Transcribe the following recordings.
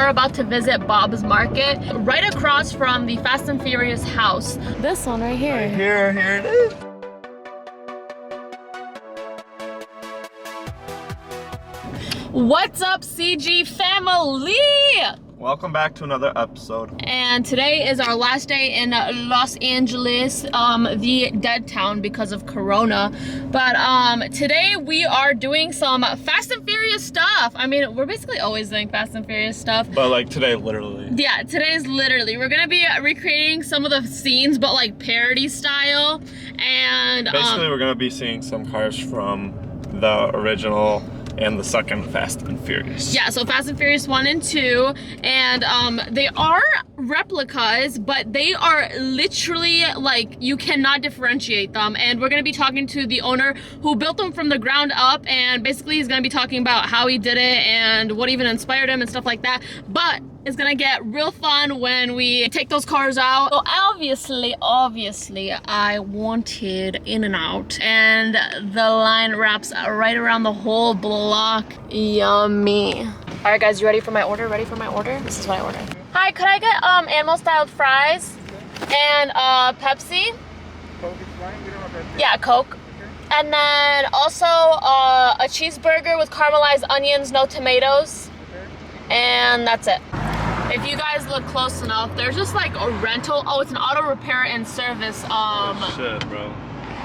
are about to visit Bob's Market, right across from the Fast and Furious house. This one right here. Right here it is. What's up, CG family? Welcome back to another episode. And today is our last day in Los Angeles, the dead town because of Corona. But today we are doing some Fast and Furious stuff. I mean, we're basically always doing Fast and Furious stuff. But like today, literally. Yeah, today's literally. We're gonna be recreating some of the scenes, but like parody style. And basically, we're gonna be seeing some cars from the original and the second Fast and Furious. Yeah, so Fast and Furious 1 and 2, and they are replicas, but they are literally like, you cannot differentiate them. And we're gonna be talking to the owner who built them from the ground up, and basically he's gonna be talking about how he did it and what even inspired him and stuff like that. But it's gonna get real fun when we take those cars out. So obviously, I wanted In-N-Out, and the line wraps right around the whole block. Yummy. All right, guys, you ready for my order? Ready for my order? This is my order. Hi, could I get animal-styled fries and Pepsi? Coke is fine. We don't have Pepsi. Yeah, Coke. Okay. And then also a cheeseburger with caramelized onions, no tomatoes. Okay. And that's it. If you guys look close enough, there's just like a rental. Oh, it's an auto repair and service Shit, bro.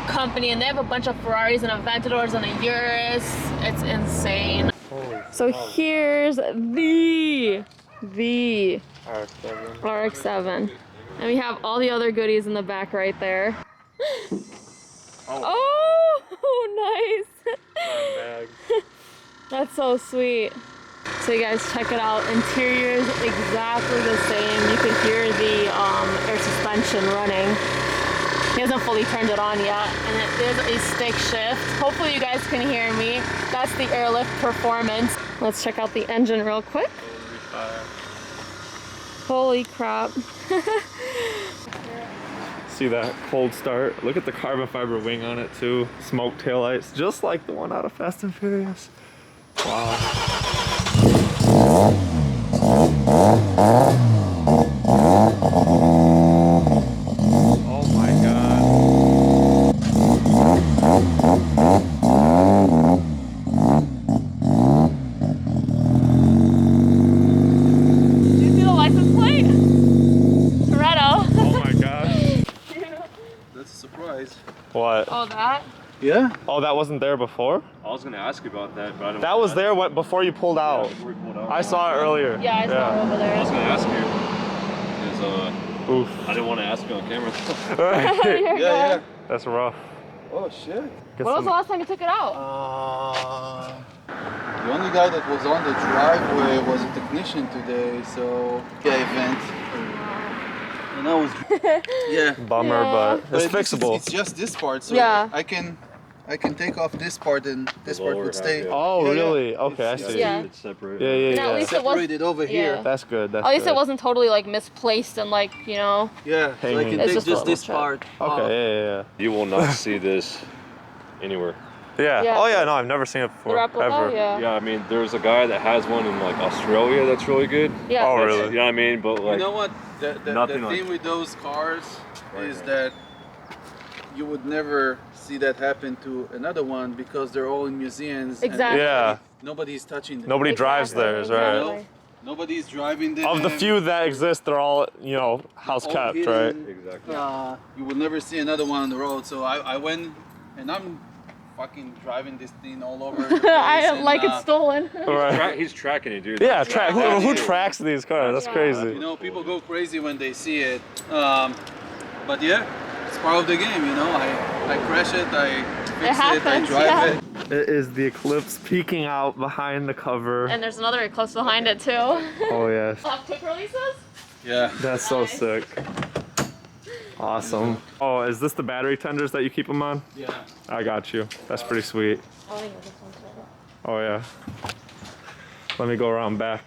company, and they have a bunch of Ferraris and Aventadors and a Urus. It's insane. So here's the Rx-7. Rx-7, and we have all the other goodies in the back right there. Oh, nice. Bags. That's so sweet. So you guys check it out. Interior is exactly the same. You can hear the air suspension running. He hasn't fully turned it on yet. And it is a stick shift. Hopefully you guys can hear me. That's the airlift performance. Let's check out the engine real quick. Holy crap. See that cold start? Look at the carbon fiber wing on it too. Smoke taillights, just like the one out of Fast and Furious. Wow. Oh my god. Did you see the license plate? Toretto. Oh my gosh. That's a surprise. What? Oh, that? Yeah? Oh, that wasn't there before? I was gonna ask you about that, but I don't. That was there before you pulled out. Before we pulled out. I saw it earlier. Yeah, I saw it over there. I was gonna ask you, because Oof. I didn't want to ask you on camera. Yeah. That's rough. Oh shit. Get When was some- the last time you took it out? The only guy that was on the driveway was a technician today, so event. And I was yeah. Bummer, Yeah. but it's at least fixable. It's just this part, so Yeah. I can take off this part and this part lower would half, stay. yeah. Oh, Yeah, yeah. really? Okay, I It's- see. Yeah. It's separate. Yeah, And at least it was. Separated over here. Yeah. That's good. That's At least good. it wasn't totally like misplaced and like, you know. Yeah, so I Hanging. can It's take just a just little this chip. part. Okay, yeah. You will not see this anywhere. Yeah. Yeah. Oh yeah, no, I've never seen it The before. replica, Ever. yeah. Yeah, I mean, there's a guy that has one in like Australia that's really good. Yeah. Oh, That's- really? You know what I mean? But like, You know what? The nothing thing like- with those cars is Right. that you would never see that happen to another one because they're all in museums. and Exactly. Yeah. Nobody's touching them. Nobody drives theirs, right? Exactly. Nobody's driving them. Of the few that exist, they're all, you know, house all kept, hidden. right? exactly. You will never see another one on the road. So I went, and I'm fucking driving this thing all over the place. I and, like it's stolen. Right. He's tracking you, dude. Yeah, track. Yeah. Who tracks these cars? That's Yeah. crazy. You know, people go crazy when they see it. But yeah, it's part of the game, you know. I crash it, I fix it, I happens, drive yeah. it. It is the Eclipse peeking out behind the cover. And there's another Eclipse behind it too. Oh yes. Have quick releases? Yeah. That's so Nice. sick. Awesome. Oh, is this the battery tenders that you keep them on? Yeah. I got you. That's pretty sweet. Oh, yeah, this one's better. Oh yeah. Let me go around back.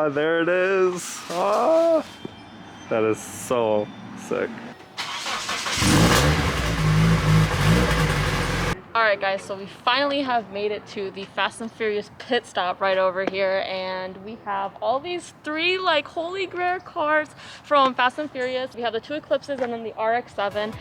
Ah, there it is. Ah, that is so sick. Alright guys, so we finally have made it to the Fast and Furious pit stop right over here, and we have all these 3 like holy grail cars from Fast and Furious. We have the 2 Eclipses and then the Rx-7.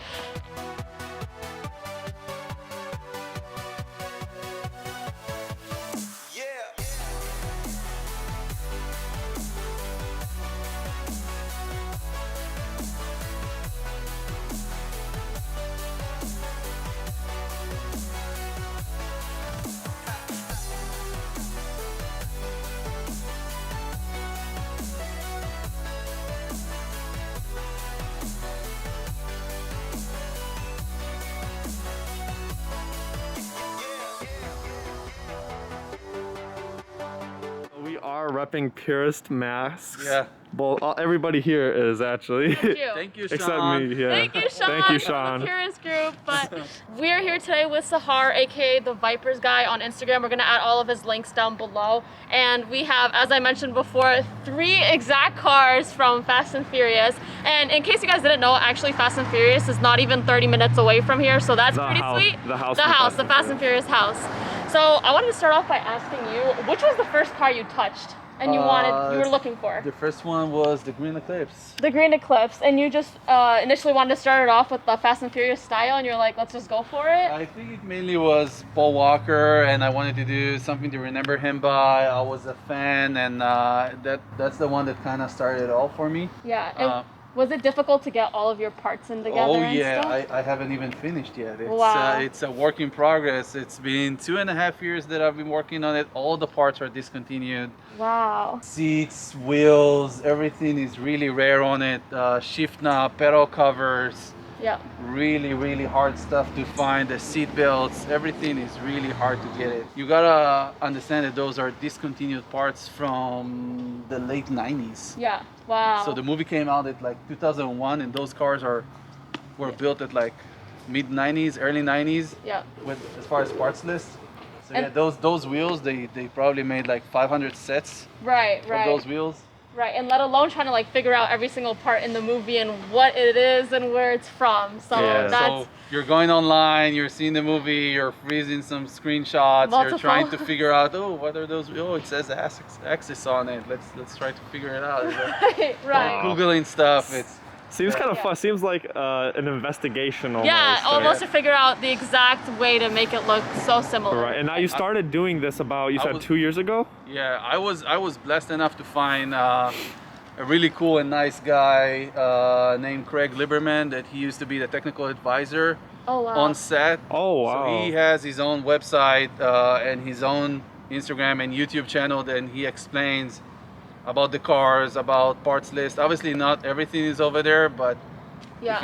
We are repping Purist masks. Yeah. Well, everybody here is actually. Thank you. Thank you, Sean. Except me, yeah. Thank you, Sean. Thank you, from Sean. the Purist Group. But we are here today with Sahar, aka the Vipers guy on Instagram. We're gonna add all of his links down below. And we have, as I mentioned before, 3 exact cars from Fast and Furious. And in case you guys didn't know, actually Fast and Furious is not even 30 minutes away from here, so that's pretty sweet. The house. The Fast and Furious house. So I wanted to start off by asking you, which was the first car you touched and you were looking for? The first one was the green Eclipse. The green Eclipse, and you just initially wanted to start it off with the Fast and Furious style, and you're like, let's just go for it? I think it mainly was Paul Walker, and I wanted to do something to remember him by. I was a fan, and that's the one that kind of started it all for me. Yeah. And was it difficult to get all of your parts in together? Oh and yeah, stuff? I haven't even finished yet. It's, Wow. It's a work in progress. It's been 2.5 years that I've been working on it. All the parts are discontinued. Wow. Seats, wheels, everything is really rare on it. Shift knob, pedal covers. Yeah. Really, really hard stuff to find. The seat belts, everything is really hard to get it. You gotta understand that those are discontinued parts from the late 90s. Yeah. Wow. So the movie came out at like 2001, and those cars were built at like mid 90s, early 90s. Yeah. With as far as parts list. So And- yeah, those wheels they probably made like 500 sets Right. of Right. those wheels. Right. And let alone trying to like figure out every single part in the movie and what it is and where it's from. So Yeah. that's So you're going online, you're seeing the movie, you're freezing some screenshots, Multiple. you're trying to figure out, oh, what are those? Oh, it says Axis on it. Let's try to figure it out. right. Right. Googling stuff. It's Seems kind of Yeah. fun. Seems like an investigation almost. Yeah, almost Yeah. to figure out the exact way to make it look so similar. Right. And now you started doing this about, you I said was- 2 years ago? yeah. I was blessed enough to find a really cool and nice guy named Craig Lieberman that he used to be the technical advisor Oh wow. on set. Oh, wow. So he has his own website and his own Instagram and YouTube channel, and he explains about the cars, about parts list. Obviously, not everything is over there, but Yeah. if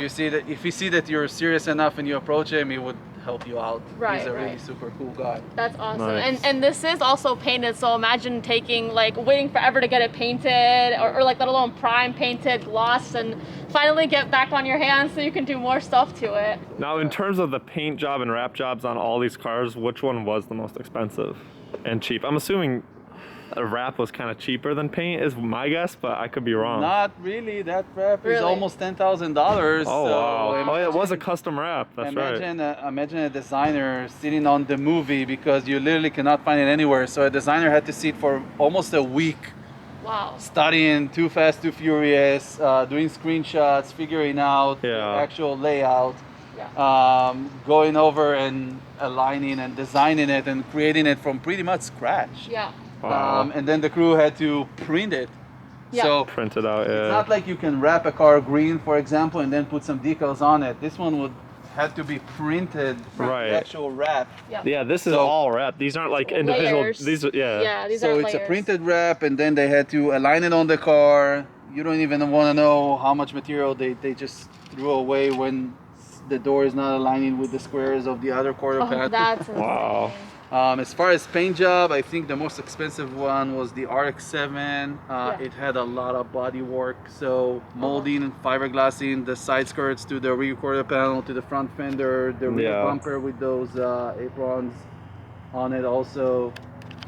you see that you're serious enough and you approach him, he would help you out. Right, He's a really right. super cool guy. That's awesome. Nice. And this is also painted, so imagine taking like waiting forever to get it painted or like let alone prime painted, glossed, and finally get back on your hands so you can do more stuff to it. Now, in terms of the paint job and wrap jobs on all these cars, which one was the most expensive and cheap? I'm assuming a wrap was kind of cheaper than paint is my guess, but I could be wrong. Not really. That wrap is Really? almost $10,000. Oh, so wow. Oh, yeah, it was a imagine- custom wrap. That's right. Imagine a designer sitting on the movie because you literally cannot find it anywhere. So a designer had to sit for almost a week Wow. studying Too Fast, Too Furious, doing screenshots, figuring out Yeah. the actual layout, Yeah. going over and aligning and designing it and creating it from pretty much scratch. Yeah. Wow. And then the crew had to print it. Yeah. So Printed out, yeah. it's not like you can wrap a car green, for example, and then put some decals on it. This one would have to be printed from Right. the actual wrap. Yeah. Yeah, this is So- all wrap. These aren't like individual. Layers. These are, yeah. Yeah, these So are it's layers. a printed wrap, and then they had to align it on the car. You don't even want to know how much material they just threw away when the door is not aligning with the squares of the other quarter Oh, panel. that's insane. Wow. As far as paint job, I think the most expensive one was the Rx-7. Yeah. It had a lot of body work, so molding and fiberglassing the side skirts to the rear quarter panel, to the front fender, the rear Yeah. bumper with those aprons on it also.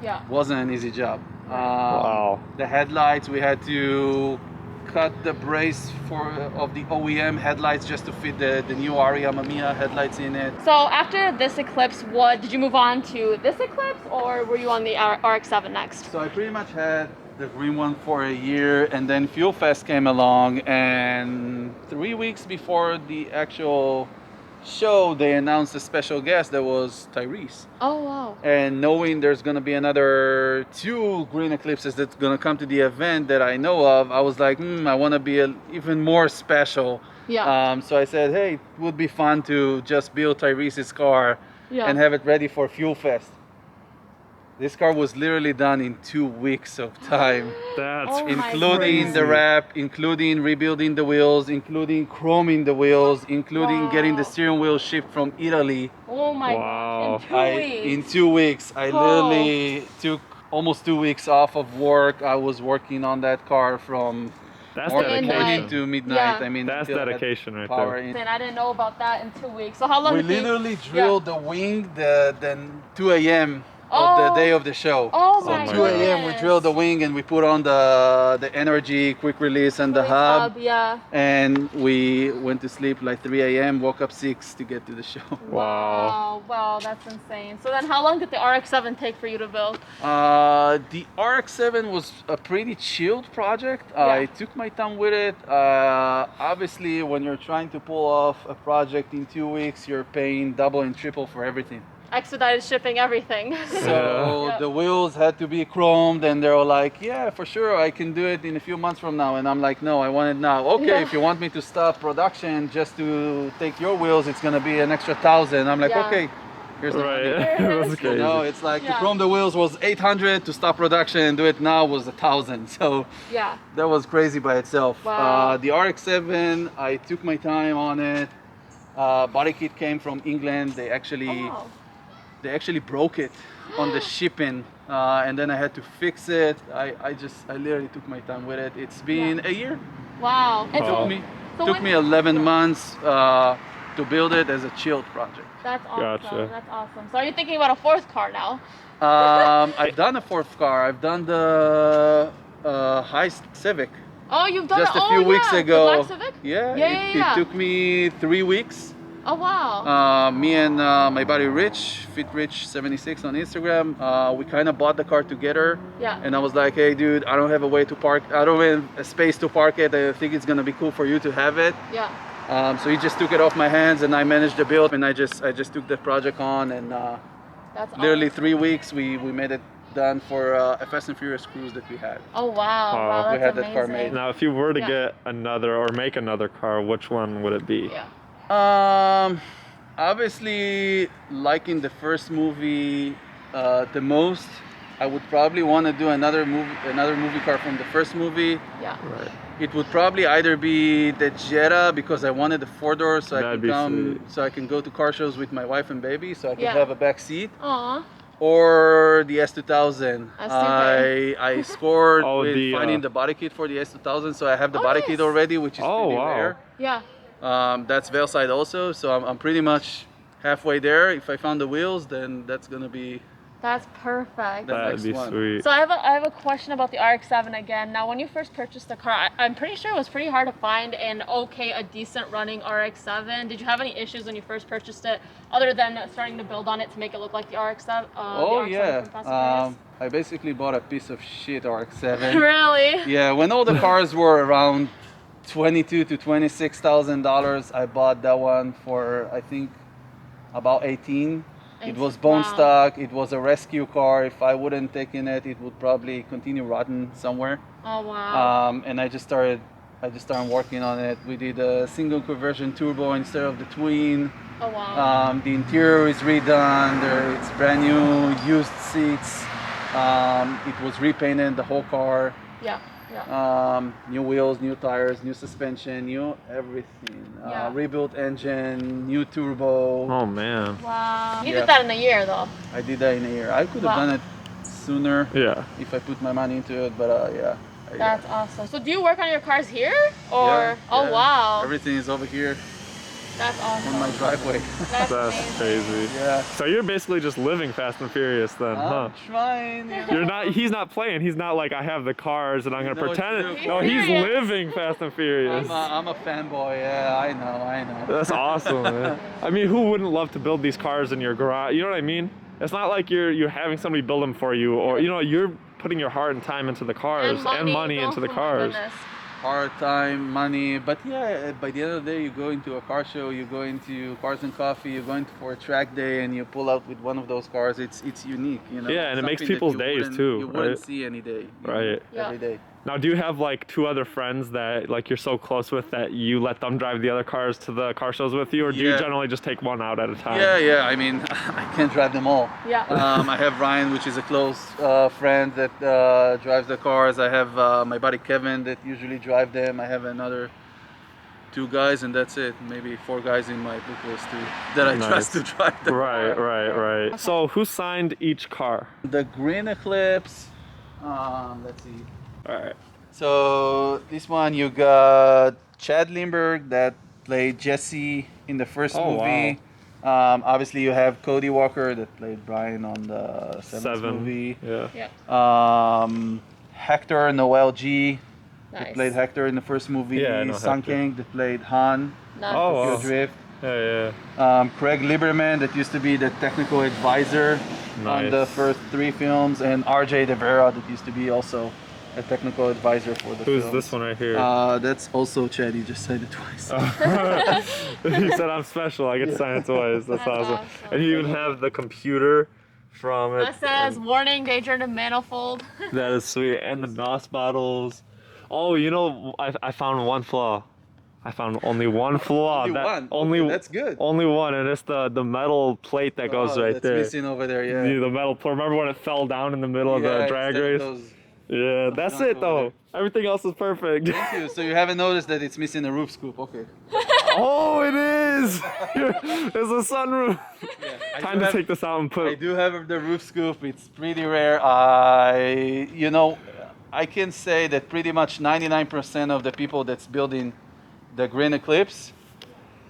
Yeah. Wasn't an easy job. Wow. The headlights, we had to cut the brace of the OEM headlights just to fit the new Aria Mamiya headlights in it. So after this Eclipse, what did you move on to this Eclipse, or were you on the RX-7 next? So I pretty much had the green one for a year, and then Fuel Fest came along, and 3 weeks before the actual show, they announced a special guest that was Tyrese. Oh wow. And knowing there's gonna be another 2 green Eclipses that's gonna come to the event that I know of, I was like, I want to be even more special. Yeah. So I said, hey, it would be fun to just build Tyrese's car and have it ready for Fuel Fest. This car was literally done in 2 weeks of time. That's Oh my Including the goodness. wrap, including rebuilding the wheels, including chroming the wheels, including getting the Wow. steering wheel shipped from Italy. Oh my Wow. gosh, in 2 weeks. In 2 weeks, I Oh. literally took almost 2 weeks off of work. I was working on that car from That's morning dedication. to midnight. Yeah. I mean, That's still had dedication right power there. in. And I didn't know about that in 2 weeks. So how long We did you- literally drilled the wing the 2 a.m. of the day of the show. Oh So my 2 a.m. we goodness. drilled the wing and we put on the energy, quick release, and the Really hub. yeah. And we went to sleep like 3 a.m., woke up 6 to get to the show. Wow. Wow, that's insane. So then how long did the RX-7 take for you to build? The Rx-7 was a pretty chilled project. Yeah. I took my time with it. Obviously, when you're trying to pull off a project in 2 weeks, you're paying double and triple for everything. Expedited shipping, everything. So Yeah. the wheels had to be chromed, and they were like, "Yeah, for sure, I can do it in a few months from now." And I'm like, "No, I want it now." Okay, Yeah. if you want me to stop production just to take your wheels, it's gonna be an extra 1,000. I'm like, Yeah. "Okay, here's the money." Right. There it That's is. You crazy. know, it's like to Yeah. chrome the wheels was 800, to stop production and do it now was 1,000. So Yeah. that was crazy by itself. Wow. The RX-7, I took my time on it. Body kit came from England. They actually broke it on the shipping, and then I had to fix it. I literally took my time with it. It's been a year. Wow. And Wow. so Took when- me 11 months to build it as a chilled project. That's awesome. Gotcha. That's awesome. So are you thinking about a 4th car now? I've done a 4th car. I've done the Heist Civic. Oh, you've done Just it. a few weeks The ago. Black Civic? Yeah, Yeah. it took me 3 weeks. Oh wow. Me and my buddy Rich, FitRich76 on Instagram, we kind of bought the car together. Yeah. And I was like, hey dude, I don't have a way to park, I don't have a space to park it. I think it's gonna be cool for you to have it. Yeah. So he just took it off my hands and I managed the build, and I just took the project on, and That's literally awesome. 3 weeks we made it done for a Fast and Furious cruise that we had. Oh wow. Wow, we that's had that car amazing. made. Now, if you were to Yeah. get another or make another car, which one would it be? Yeah. Obviously, liking the first movie the most, I would probably want to do another movie car from the first movie. Yeah. Right. It would probably either be the Jetta, because I wanted the 4-door so That'd be I can go to car shows with my wife and baby, so I can Yeah. have a back seat. Aw. Or the S2000. S2000. I scored Oh, with the, finding the body kit for the S2000, so I have the Oh, body nice. kit already, which is Oh, pretty wow. rare. Yeah. That's Veilside also, so I'm pretty much halfway there. If I found the wheels, then that's gonna be That's perfect. The That'd next be one. sweet. So I have a question about the RX-7 again. Now, when you first purchased the car, I'm pretty sure it was pretty hard to find a decent running RX-7. Did you have any issues when you first purchased it, other than starting to build on it to make it look like the RX-7? Oh the yeah. RX-7 from Fast and I basically bought a piece of shit RX-7. Furious? Really? Yeah, when all the cars were around $22,000 to $26,000, I bought that one for I think about 18. It was bone Wow. stock. It was a rescue car. If I wouldn't taken it, it would probably continue rotting somewhere. Oh wow. And I just started working on it. We did a single conversion turbo instead of the twin. Oh wow. The interior is redone. It's brand new, used seats. It was repainted, the whole car. Yeah. Yeah. New wheels, new tires, new suspension, new everything. Yeah. Rebuilt engine, new turbo. Oh man. Wow. You Yeah. did that in a year, though. I did that in a year. I could have Wow. done it sooner Yeah. if I put my money into it, but yeah. That's awesome. So do you work on your cars here, or? Yeah, Oh yeah. wow. Everything is over here. That's awesome. on my driveway. That's That's amazing. crazy. Yeah. So you're basically just living Fast and Furious then, huh? I'm trying. You You're know. not. He's not playing. He's not like I have the cars and I'm gonna No, it's pretend. true. No, he's Serious. living Fast and Furious. I'm a fanboy. Yeah, I know. That's awesome, man. I mean, who wouldn't love to build these cars in your garage? You know what I mean? It's not like you're having somebody build them for you, or you're putting your heart and time into the cars and money into the Oh my cars. goodness. Hard time, money, but yeah, by the end of the day, you go into a car show, you go into Cars and Coffee, you're going for a track day, and you pull out with one of those cars. It's unique, you know. Yeah, and it makes Something that people's you days wouldn't- too, You wouldn't right? see any day. Right. Yeah. Every day. Now, do you have like 2 other friends that like you're so close with that you let them drive the other cars to the car shows with you, or do you Yeah. generally just take one out at a time? Yeah. I mean, I can't drive them all. Yeah. I have Ryan, which is a close friend that drives the cars. I have my buddy Kevin that usually drive them. I have another 2 guys, and that's it. Maybe 4 guys in my book list too that I trust to drive them. Right. So who signed each car? The green Eclipse. Let's see. All right. So this one you got Chad Lindbergh that played Jesse in the first Oh, movie. Obviously you have Cody Walker that played Brian on the seventh movie. Yeah. Yeah. Hector Noel G that Nice. played Hector in the first movie. Yeah, I know Sun Hector. King that played Han. Nice. Oh, Tokyo wow. Drift. Yeah. Craig Lieberman that used to be the technical advisor on the Nice. first 3 films, and RJ De Vera that used to be also a technical advisor for the Who's films. this one right here? That's also Chad. He just said it twice. He said I'm special. I get to sign it twice. That's That's awesome. awesome. And you even have the computer from it. That says warning, danger to manifold. That is sweet. And the NOS bottles. Oh, I found one flaw. I found only one flaw. Only That- one? Only Okay, that's good. Only one, and it's the metal plate that goes right that's there. missing over there. Yeah. The metal plate. Remember when it fell down in the middle of the drag instead of race? those- Yeah, that's junk it over though. Everything else is perfect. Thank you. So you haven't noticed that it's missing a roof scoop? Okay. Oh, it is! There's a sunroof. I Time do to have- take this out and I put. do have the roof scoop. It's pretty rare. I can say that pretty much 99% of the people that's building the green Eclipse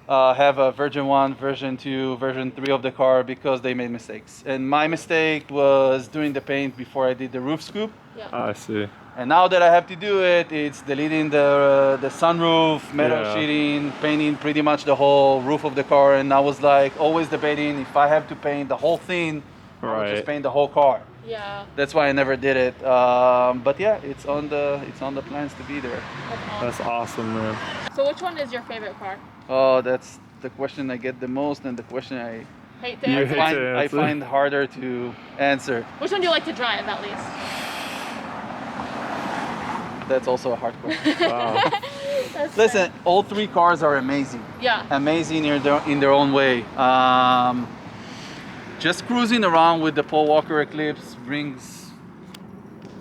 have a version 1, version 2, version 3 of the car because they made mistakes. And my mistake was doing the paint before I did the roof scoop. I see. And now that I have to do it, it's deleting the sunroof, metal Yeah. sheeting, painting pretty much the whole roof of the car. And I was like always debating if I have to paint the whole thing, I would just Right. paint the whole car. Yeah. That's why I never did it. But yeah, it's on the plans to be there. That's awesome. That's awesome, man. So which one is your favorite car? Oh, that's the question I get the most, and the question I Hate to You answer. hate to I answer. find harder to answer. Which one do you like to drive at least? That's also a hard question. Wow. That's Listen, all 3 cars are amazing. Yeah. Amazing in their own way. Just cruising around with the Paul Walker Eclipse brings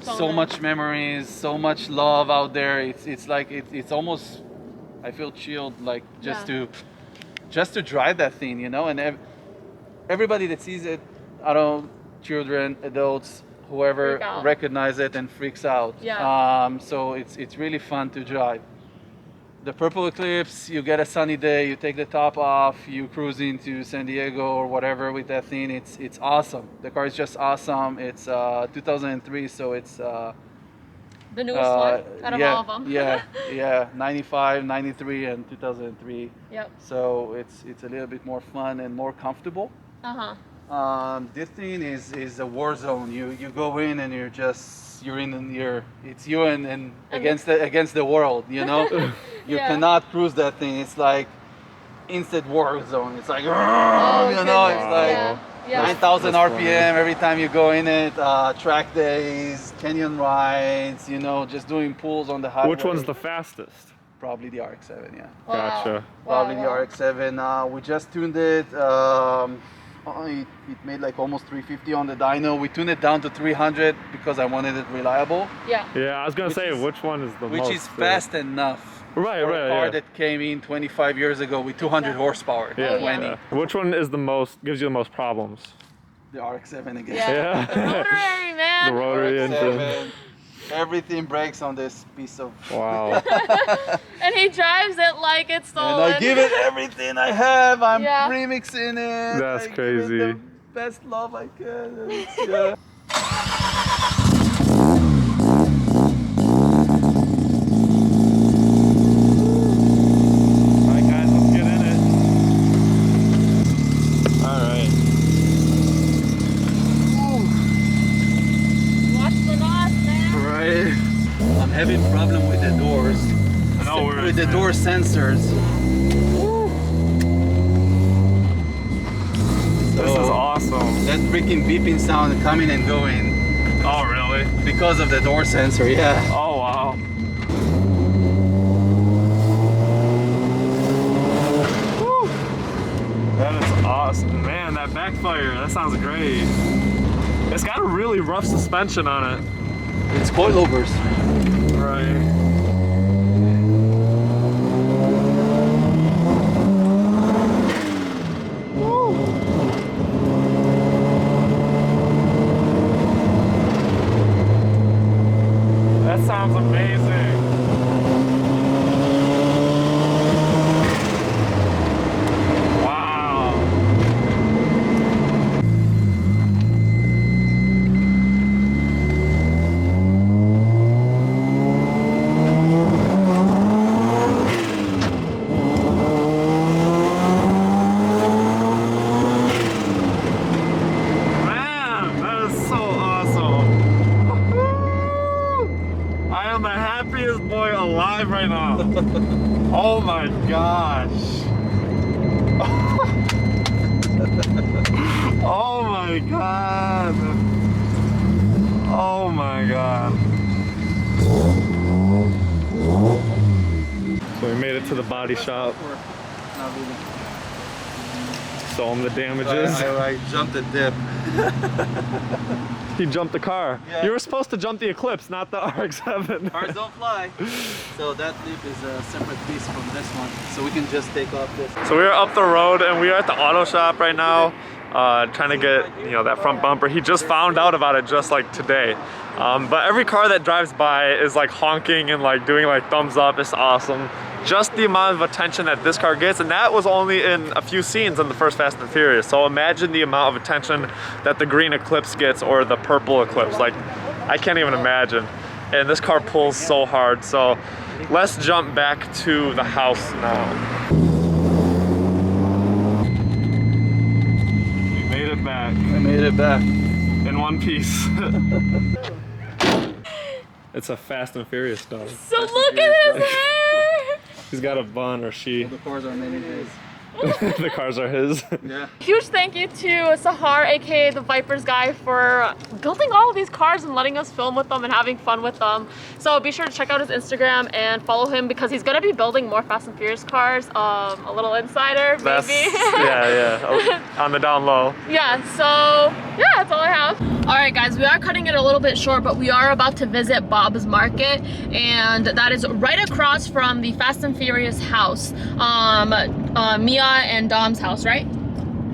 so nice. much memories, so much love out there. It's like it's almost, I feel chilled like just to drive that thing, and everybody that sees it, I don't, children, adults, whoever Freak out. recognize it and freaks out. Yeah. So it's really fun to drive. The purple Eclipse, you get a sunny day, you take the top off, you cruise into San Diego or whatever with that thing. It's awesome. The car is just awesome. It's 2003, so it's The newest one out of all of them. yeah, 95, 93, and 2003. Yep. So it's a little bit more fun and more comfortable. This thing is a war zone. You go in and it's you and against the world. You Yeah. cannot cruise that thing. It's like instant war zone. It's like Oh, it's goodness. like Yeah. 9,000 That's RPM every time you go in it. Track days, canyon rides. Just doing pulls on the highway. Which one's the fastest? Probably the Rx-7, yeah. Wow. Gotcha. Probably Wow, the wow. Rx-7. We just tuned it. It made like almost 350 on the dyno. We tuned it down to 300 because I wanted it reliable, Yeah. Yeah, I was gonna Which say is- which one is the which most. is fast enough Right, for right, a car yeah. that came in 25 years ago with 200 horsepower. Yeah, 20. yeah. Which one is the most gives you the most problems? The Rx-7 again. Yeah. Yeah. The rotary, man. The rotary engine. Rx-7. Everything breaks on this piece of. Wow. And he drives it like it's stolen. And I give it everything I have. I'm Yeah. remixing it. That's I give it crazy. the best love I can. Yeah. Alright guys, let's get in it. Alright. Watch the knots, man. Right. I'm having problem with the doors. No worries, with the man. door sensors. This is awesome. That freaking beeping sound coming and going Oh really? because of the door sensor, yeah. Oh wow. Woo. That is awesome. Man, that backfire, that sounds great. It's got a really rough suspension on it. It's coilovers. Right. That sounds amazing. Wow. Man, that is so awesome. I am the happiest boy alive right now. Oh my gosh. Oh my god. Oh my god. So we made it to the body shop. Not really. Saw him the damages. I jumped the dip. He jumped the car. Yeah. You were supposed to jump the Eclipse, not the Rx-7. Cars don't fly. So that lip is a separate piece from this one. So we can just take off this. So we are up the road and we are at the auto shop right now, trying to get, you know, that front bumper. He just found out about it just like today. But every car that drives by is like honking and like doing like thumbs up. It's awesome. Just the amount of attention that this car gets, and that was only in a few scenes in the first Fast and Furious. So imagine the amount of attention that the green Eclipse gets or the purple Eclipse. Like, I can't even imagine. And this car pulls so hard. So let's jump back to the house now. We made it back I made it back. in one piece. It's a Fast and Furious dog. So look at his hair. He's got a bun, or she. The cars are made his. The cars are his. Yeah. Huge thank you to Sahar, aka the Vipers guy, for building all of these cars and letting us film with them and having fun with them. So be sure to check out his Instagram and follow him because he's gonna be building more Fast and Furious cars. A little insider, That's, maybe. yeah. On the down low. Yeah, so yeah, that's all I have. All right, guys, we are cutting it a little bit short, but we are about to visit Bob's Market, and that is right across from the Fast and Furious house. Mia and Dom's house, right?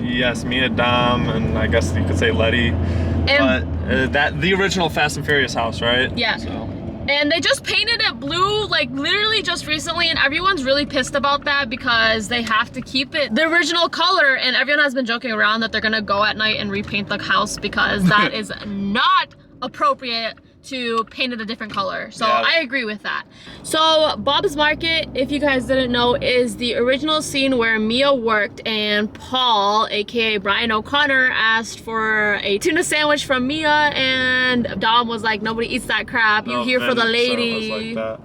Yes, Mia, Dom, and I guess you could say Letty. And But the original Fast and Furious house, right? yeah. So. And they just painted it blue, like literally just recently, and everyone's really pissed about that because they have to keep it the original color, and everyone has been joking around that they're gonna go at night and repaint the house because that is not appropriate to paint it a different color. So yeah. I agree with that. So Bob's Market, if you guys didn't know, is the original scene where Mia worked and Paul, aka Brian O'Connor, asked for a tuna sandwich from Mia, and Dom was like, nobody eats that crap, you here for the lady. Was like that.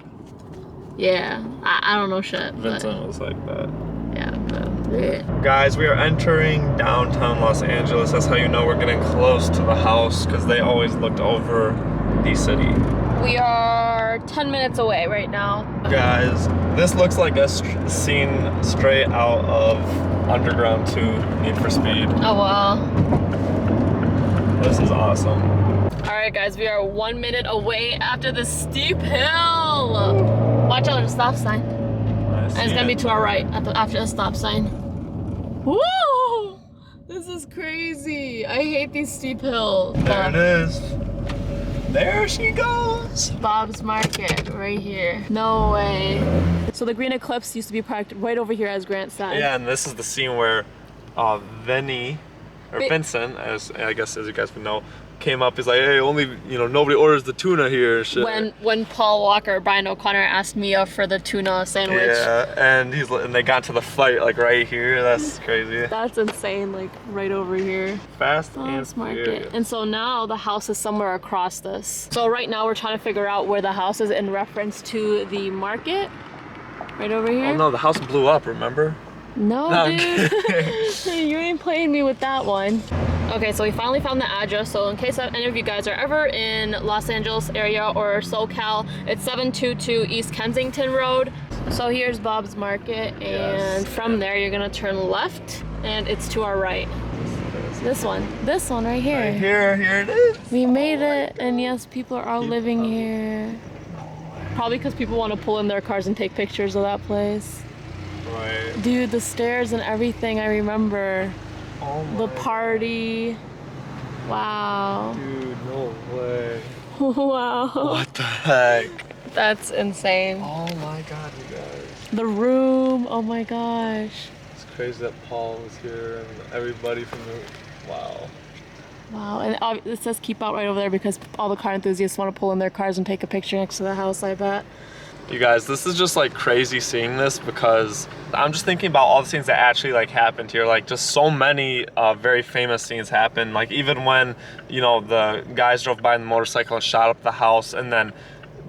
Yeah, I don't know shit. Vincent was like that. Yeah, but yeah. Guys, we are entering downtown Los Angeles. That's how you know we're getting close to the house, because they always looked over the city. We are 10 minutes away right now. Guys, this looks like a scene straight out of Underground 2, Need for Speed. Oh well. This is awesome. All right, guys, we are 1 minute away after the steep hill. Watch out, there's a stop sign. And it's gonna be to our right after the stop sign. Woo! This is crazy. I hate these steep hills. There it is. There she goes. Bob's Market right here. No way. So the green Eclipse used to be parked right over here, as Grant said. Yeah, and this is the scene where Vincent, as I guess as you guys would know, came up. He's like, hey, only, you know, nobody orders the tuna here. Shit. When Paul Walker, Brian O'Connor asked Mia for the tuna sandwich. Yeah, and they got to the fight like right here. That's crazy. That's insane, like right over here. Fast and Bob's Market. furious. And so now the house is somewhere across this. So right now we're trying to figure out where the house is in reference to the market. Right over here. Oh no, the house blew up, remember? No, No, dude. You ain't playing me with that one. Okay, so we finally found the address. So in case any of you guys are ever in Los Angeles area or SoCal, it's 722 East Kensington Road. So here's Bob's Market, and from there you're gonna turn left, and it's to our right. This one right here. Right here it is. We made it, and yes, people are all living here. Probably because people want to pull in their cars and take pictures of that place. Right. Dude, the stairs and everything, I remember. Oh my The party. Wow. dude, no way. Wow. What the heck? That's insane. Oh my god, you guys. The room, oh my gosh. It's crazy that Paul was here and everybody from the wow. Wow, and it says keep out right over there because all the car enthusiasts want to pull in their cars and take a picture next to the house, I bet. You guys, this is just like crazy seeing this because I'm just thinking about all the things that actually like happened here. Like just so many very famous things happened. Like even when, you know, the guys drove by in the motorcycle and shot up the house, and then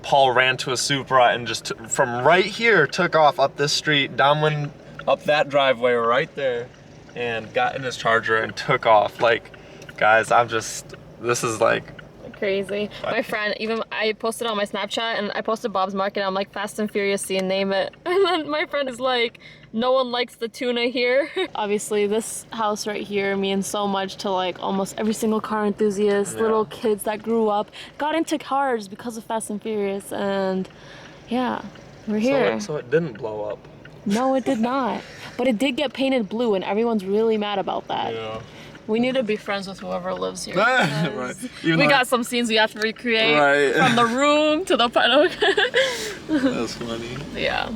Paul ran to a Supra and just from right here took off up this street, down up that driveway right there, and got in his Charger and took off. Like, guys, this is like Crazy. My friend, even I posted on my Snapchat and I posted Bob's Market. I'm like, Fast and Furious scene, name it. And then my friend is like, no one likes the tuna here. Obviously, this house right here means so much to like almost every single car enthusiast, little kids that grew up, got into cars because of Fast and Furious, and yeah, we're here. So it didn't blow up. No, it did not. But it did get painted blue, and everyone's really mad about that. Yeah. We need to be friends with whoever lives here. Right. We got some scenes we have to recreate. Right. From the room to the paddock. That's funny. Yeah.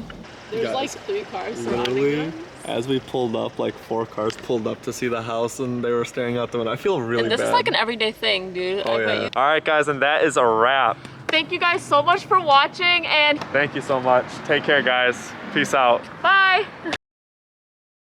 There's Guys, like 3 cars surrounding Literally, us. as we pulled up, like 4 cars pulled up to see the house and they were staring out the window. I feel really And this bad. is like an everyday thing, dude. Oh I bet yeah. you. All right, guys, and that is a wrap. Thank you guys so much for watching, and Thank you so much. Take care, guys. Peace out. bye.